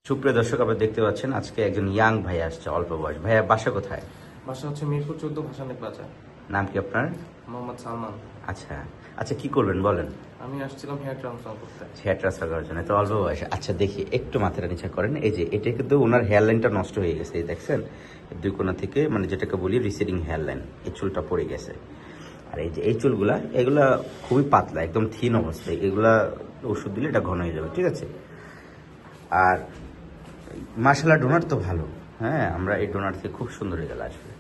সুপ্রিয় দর্শক, আপনারা দেখতে পাচ্ছেন আজকে একজন ইয়াং ভাই আসছে, অল্প বয়স। ভাইয়া বাসা কোথায়? বাসা হচ্ছে মিরপুর 14 ভাসানী প্লাজা। নাম কি আপনার? মোহাম্মদ সালমান। আচ্ছা আচ্ছা, কি করবেন বলেন? আমি আসছিলাম হেয়ার ট্রান্সফার করতে। হেয়ার ট্রান্সফার করার জন্য? তো অল্প বয়স। আচ্ছা দেখি, একটু মাথাটা নিচে করেন। এই যে এটা কিন্তু ওনার হেয়ার লাইনটা নষ্ট হয়ে গেছে, এই দেখছেন দুই কোণা থেকে, মানে যেটাকে বলি রিসিডিং হেয়ার লাইন, এই চুলটা পড়ে গেছে। আর এই যে এই চুলগুলা, এগুলা খুবই পাতলা, একদম থিন অবস্থায়। এগুলা ওষুধ দিলে এটা ঘন হয়ে যাবে, ঠিক আছে? আর মার্শাল্লাহ ডোনার তো ভালো, হ্যাঁ, আমরা এই ডোনার থেকে খুব সুন্দর রেজাল্ট আসবে।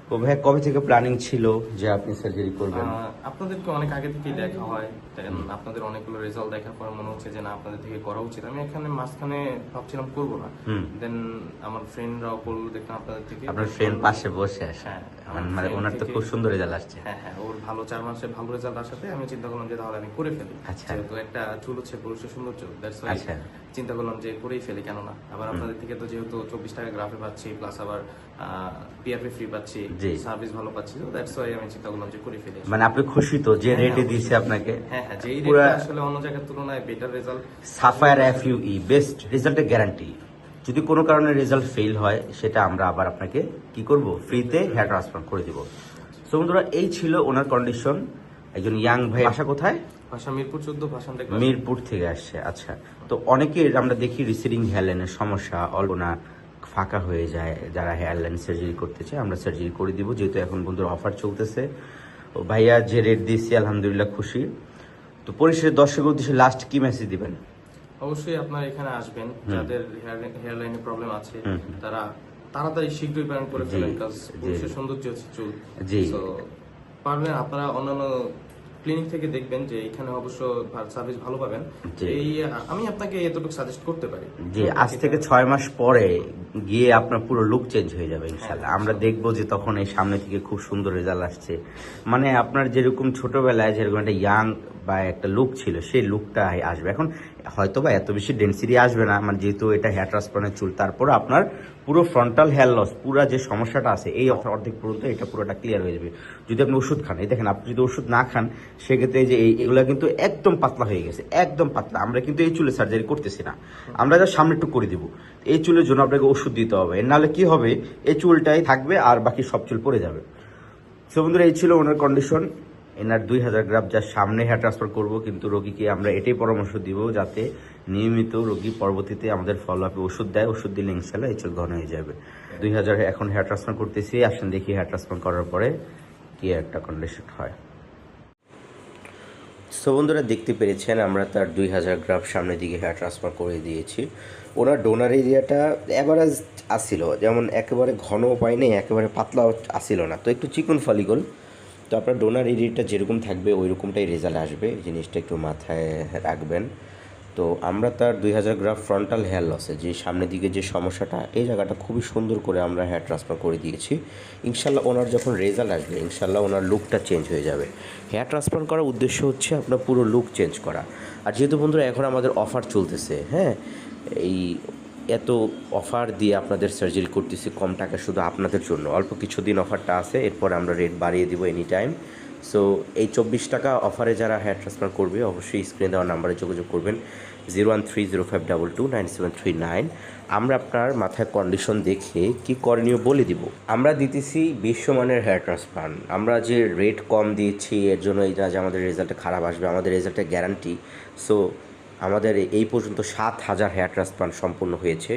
তো ভাই কবে থেকে প্ল্যানিং ছিল যে আপনি সার্জারি করবেন? আপনাদেরকে অনেক আগে থেকেই দেখা হয়, আপনাদের অনেকগুলো রেজাল্ট দেখার পর মনে হচ্ছে যে না, আপনাদের থেকে করা উচিত। আমি এখানে মাঝখানে ভাবছিলাম করবো না, দেন আমার ফ্রেন্ডরাও বললো, দেখলাম আপনাদের থেকে। আপনার ফ্রেন্ড পাশে বসে আসে? হ্যাঁ, মানে ওনার তো খুব সুন্দর রেজাল্ট আসছে। হ্যাঁ হ্যাঁ, ওর ভালো 4 মাসে ভালো রেজাল্ট আসাতে আমি চিন্তা করলাম যে তাহলে আমি করে ফেলি। আচ্ছা। যেহেতু একটা চুল হচ্ছে পুরুষের সুন্দর চুল, দ্যাটস ওয়াই আচ্ছা। চিন্তা করলাম যে করেই ফেলি, কেন না। আবার আপনাদের থেকে তো যেহেতু 24 টাকা গ্রাফে পাচ্ছি, প্লাস আবার পিএফএ ফ্রি পাচ্ছি, সার্ভিস ভালো পাচ্ছি, তো দ্যাটস ওয়াই আমি চিন্তা করলাম যে করে ফেলি। মানে আপনি খুশি তো যে রেটে দিয়েছে আপনাকে? হ্যাঁ হ্যাঁ, যেই রেটটা আসলে অন্য জায়গার তুলনায় better result. Sapphire FUE best রেজাল্টের গ্যারান্টি। যদি কোনো কারণে রেজাল্ট ফেল হয়, সেটা আমরা আবার আপনাকে কি করব, ফ্রিতে হেয়ার ট্রান্সপ্লান্ট করে দিব। সো বন্ধুরা, এই ছিল ওনার কন্ডিশন। একজন ইয়াং ভাই। বাসা কোথায়? বাসা মিরপুর 14 ভাসানী। মিরপুর থেকে আসছে। আচ্ছা, তো অনেকে আমরা দেখি রিসিডিং হেয়ারলাইনের সমস্যা, অল্প না ফাঁকা হয়ে যায়। যারা হেয়ারলাইন সার্জারি করতে চায়, আমরা সার্জারি করে দিব, যেহেতু এখন বন্ধুরা অফার চলতেছে। ও ভাইয়া যে রেট দিয়েছি আলহামদুলিল্লাহ খুশি। তো পরিশেষে দর্শকের উদ্দেশ্যে লাস্ট কি মেসেজ দিবেন? অবশ্যই আপনারা এখানে আসবেন, যাদের হেয়ার লাইনে প্রবলেম আছে তারা তাড়াতাড়ি শীঘ্রই প্ল্যান করে ফেলেন, কারণ পুরুষের সৌন্দর্য হচ্ছে চুল। জি, তো পারবেন আপনারা অন্যান্য ক্লিনিক থেকে দেখবেন যে এখানে অবশ্য সার্ভিস ভালো পাবেন। এই আমি আপনাকে এতটুকু সাজেস্ট করতে পারি জি, আজ থেকে 6 মাস পরে গিয়ে আপনার পুরো লুক চেঞ্জ হয়ে যাবে ইনশাল্লাহ। আমরা দেখবো যে তখন এই সামনে থেকে খুব সুন্দর রেজাল্ট আসছে। মানে আপনার যেরকম ছোটবেলায় যেরকম একটা ইয়াং বা একটা লুক ছিল, সেই লুকটা আসবে এখন। হয়তো বা এত বেশি ডেন্সিটি আসবে না, মানে যেহেতু এটা হেয়ার ট্রান্সপ্লান্টের চুল। তারপর আপনার পুরো ফ্রন্টাল হেয়ার লস, পুরো যে সমস্যাটা আছে এই অর্ধেক পর্যন্ত এটা পুরোটা ক্লিয়ার হয়ে যাবে যদি আপনি ওষুধ খান। এই দেখেন, আপনি যদি ওষুধ না খান, সেক্ষেত্রে যে এগুলো কিন্তু একদম পাতলা হয়ে গেছে, একদম পাতলা। আমরা কিন্তু এই চুলে সার্জারি করতেছি না, আমরা যা সামনে একটু করে দিব। এই চুলের জন্য আপনাকে ওষুধ দিতে হবে, নাহলে কি হবে, এই চুলটাই থাকবে আর বাকি সব চুল পড়ে যাবে। সো বন্ধুরা, এই ছিল ওনার কন্ডিশন। এনার 2000 গ্রাম যার সামনে হেয়ার ট্রান্সফার করবো, কিন্তু রোগীকে আমরা এটাই পরামর্শ দিব যাতে নিয়মিত রোগী পরবর্তীতে আমাদের ফলো আপে ওষুধ দেয়। ওষুধ দিলে ইনশাল্লাহ এই চুল ঘন হয়ে যাবে। 2000 এখন হেয়ার ট্রান্সফার করতেছি, আসেন দেখি হেয়ার ট্রান্সফার করার পরে কি একটা কন্ডিশন হয়। সো বন্ধুরা, দেখতে পেরেছেন আমরা তার 2000 গ্রাম সামনের দিকে হেয়ার ট্রান্সফার করে দিয়েছি। ওনার ডোনার এরিয়াটা অ্যাভারেজ আসছিল, যেমন একেবারে ঘনও পায়নি, একেবারে পাতলাও আসছিল না, তো একটু চিকন ফলিগল। তো আপনার ডোনার এরিয়াটা যেরকম থাকবে ওই রকমটাই রেজাল্ট আসবে, এই জিনিসটা একটু মাথায় রাখবেন। তো আমরা তার 2000 গ্রাম ফ্রন্টাল হেয়ার লসে যে সামনের দিকে যে সমস্যাটা, এই জায়গাটা খুবই সুন্দর করে আমরা হেয়ার ট্রান্সফার করে দিয়েছি। ইনশাল্লাহ ওনার যখন রেজাল্ট আসবে, ইনশাল্লাহ ওনার লুকটা চেঞ্জ হয়ে যাবে। হেয়ার ট্রান্সপ্লান্ট করার উদ্দেশ্য হচ্ছে আপনার পুরো লুক চেঞ্জ করা। আর যেহেতু বন্ধুরা এখন আমাদের অফার চলতেছে, হ্যাঁ, এই এত অফার দিয়ে আপনাদের সার্জারি করতেছি কম টাকা, শুধু আপনাদের জন্য অল্প কিছুদিন অফারটা আছে, এরপর আমরা রেট বাড়িয়ে দিব এনি টাইম। সো এই 24 টাকা অফারে যারা হেয়ার ট্রান্সফার করবে, অবশ্যই স্ক্রিনে দেওয়া নাম্বারে যোগাযোগ করবেন 0130522739। আমরা আপনার মাথায় কন্ডিশন দেখে কি করণীয় বলে দিব। আমরা দিতেছি বিশ্বমানের হেয়ার ট্রান্সপ্লান্ট। আমরা যে রেট কম দিয়েছি এর জন্য এটা যে আমাদের রেজাল্টে খারাপ আসবে, আমাদের রেজাল্টের গ্যারান্টি। সো আমাদের এই পর্যন্ত 7000 হেয়ার ট্রান্সপ্লান্ট সম্পূর্ণ হয়েছে।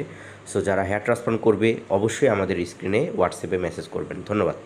সো যারা হেয়ার ট্রান্সপ্লান্ট করবে অবশ্যই আমাদের স্ক্রিনে হোয়াটসঅ্যাপে মেসেজ করবেন। ধন্যবাদ।